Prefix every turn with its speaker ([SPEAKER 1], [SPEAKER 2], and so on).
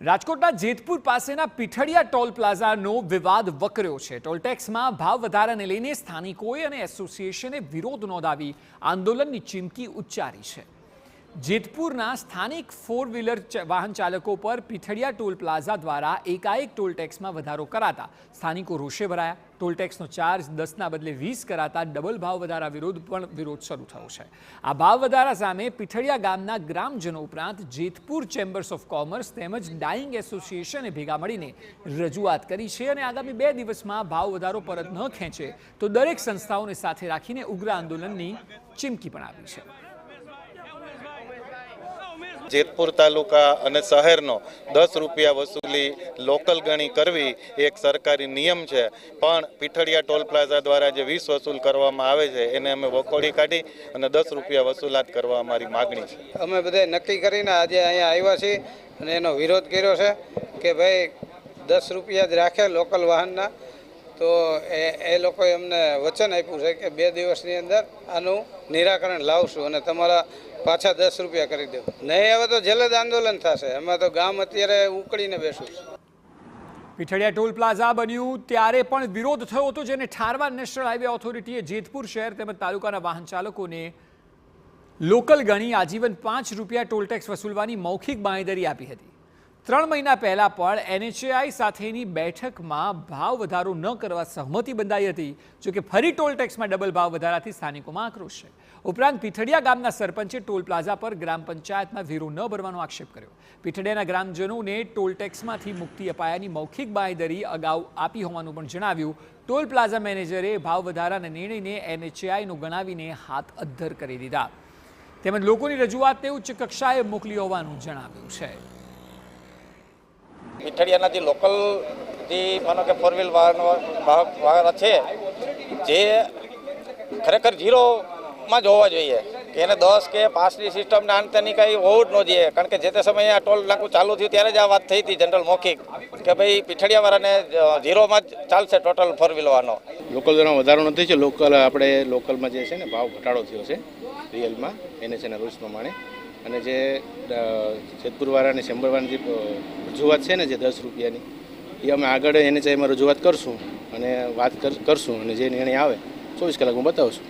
[SPEAKER 1] રાજકોટના જેતપુર પાસેના પીઠડિયા ટોલ પ્લાઝાનો વિવાદ વકર્યો છે। ટોલ ટેક્સમાં ભાવ વધારાને લઈને સ્થાનિકોએ અને એસોસિએશને વિરોધ નોંધાવી આંદોલનની ચીમકી ઉચ્ચારી છે। જેતપુરના સ્થાનિક ફોર વ્હીલર વાહન ચાલકો પર પીઠડિયા ટોલ પ્લાઝા દ્વારા એકાએક ટોલ ટેક્સમાં વધારો કરાતા સ્થાનિકો રોષે ભરાયા। ટોલ ટેક્સનો ચાર્જ 10ના બદલે 20 કરાતા ડબલ ભાવ વધારા વિરોધ શરૂ થયો છે। આ ભાવ વધારા સામે પીઠડિયા ગામના ગ્રામજનો ઉપરાંત જેતપુર ચેમ્બર્સ ઓફ કોમર્સ તેમજ ડાઇંગ એસોસિએશને ભેગા મળીને રજૂઆત કરી છે અને આગામી 2 દિવસમાં ભાવ વધારો પરત ન ખેંચે તો દરેક સંસ્થાઓને સાથે રાખીને ઉગ્ર આંદોલનની ચીમકી પણ આપી છે।
[SPEAKER 2] જેતપુર તાલુકા અને શહેરનો 10 રૂપિયા વસૂલી લોકલ ગણી કરવી એક સરકારી નિયમ છે, પણ પીઠડિયા ટોલ પ્લાઝા દ્વારા જે 20 વસૂલ કરવામાં આવે છે એને અમે વખોડી કાઢી અને 10 રૂપિયા વસૂલાત કરવા અમારી માગણી છે।
[SPEAKER 3] અમે બધા નક્કી કરીને આજે અહીંયા આવ્યા છીએ અને એનો વિરોધ કર્યો છે કે ભાઈ 10 રૂપિયા જ રાખે લોકલ વાહનના। તો એ લોકોએ અમને વચન આપ્યું છે કે 2 દિવસની અંદર આનું નિરાકરણ લાવશું અને તમારા પાછા 10 રૂપિયા કરી દેવું। નહીં હવે તો જલદ આંદોલન થશે। એમાં તો ગામ અત્યારે ઉકળીને બેસું છે।
[SPEAKER 1] પીઠડિયા ટોલ પ્લાઝા બન્યું ત્યારે પણ વિરોધ થયો હતો, જેને ઠારવા નેશનલ હાઈવે ઓથોરિટીએ જેતપુર શહેર તેમજ તાલુકાના વાહન ચાલકોને લોકલ ગણી આજીવન 5 રૂપિયા ટોલ ટેક્સ વસૂલવાની મૌખિક બાંહેધરી આપી હતી। 3 મહિના પહેલા પણ NHAI સાથેની બેઠકમાં ભાવ વધારો ન કરવા સહમતિ બંધાઈ હતી। જોકે ફરી ટોલ ટેક્સમાં ડબલ ભાવ વધારાથી સ્થાનિકોમાં આક્રોશ છે। ઉપરાંત પીઠડિયા ગામના સરપંચે ટોલ પ્લાઝા પર ગ્રામ પંચાયતમાં વેરો ન ભરવાનો આક્ષેપ કર્યો। પીઠડિયાના ગ્રામજનોને ટોલ ટેક્સમાંથી મુક્તિ અપાયાની મૌખિક બાંહેધરી અગાઉ આપી હોવાનું પણ જણાવ્યું। ટોલ પ્લાઝા મેનેજરે ભાવ વધારાના નિર્ણયને NHAIનો ગણાવીને હાથ અદ્ધર કરી દીધા તેમજ લોકોની રજૂઆતને ઉચ્ચ કક્ષાએ મોકલી હોવાનું જણાવ્યું છે।
[SPEAKER 4] પીઠડિયાના જે લોકલ જે માનો કે ફોર વ્હીલ વાહન છે જે ખરેખર ઝીરોમાં જ હોવા જોઈએ કે એને 10 કે 5ની સિસ્ટમને આંતરની કંઈ હોવું જ ન જોઈએ, કારણ કે જે તે સમયે આ ટોલ નાકું ચાલુ થયું ત્યારે જ આ વાત થઈ હતી જનરલ મૌખિક કે ભાઈ પીઠડિયાવાળાને ઝીરોમાં જ ચાલશે ટોટલ ફોર વ્હીલ વાહનો।
[SPEAKER 5] લોકલ દરમાં વધારો નથી છે, આપણે લોકલમાં જે છે ને ભાવ ઘટાડો થયો છે રિયલમાં NHAIના રૂલ્સ પ્રમાણે। અને જે જેતપુરવાળાની ચેમ્બરવાળાની જે રજૂઆત છે ને જે 10 રૂપિયાની એ અમે આગળ NHAIમાં રજૂઆત કરશું અને વાત કરશું અને જે નિર્ણય આવે 24 કલાકમાં બતાવશું।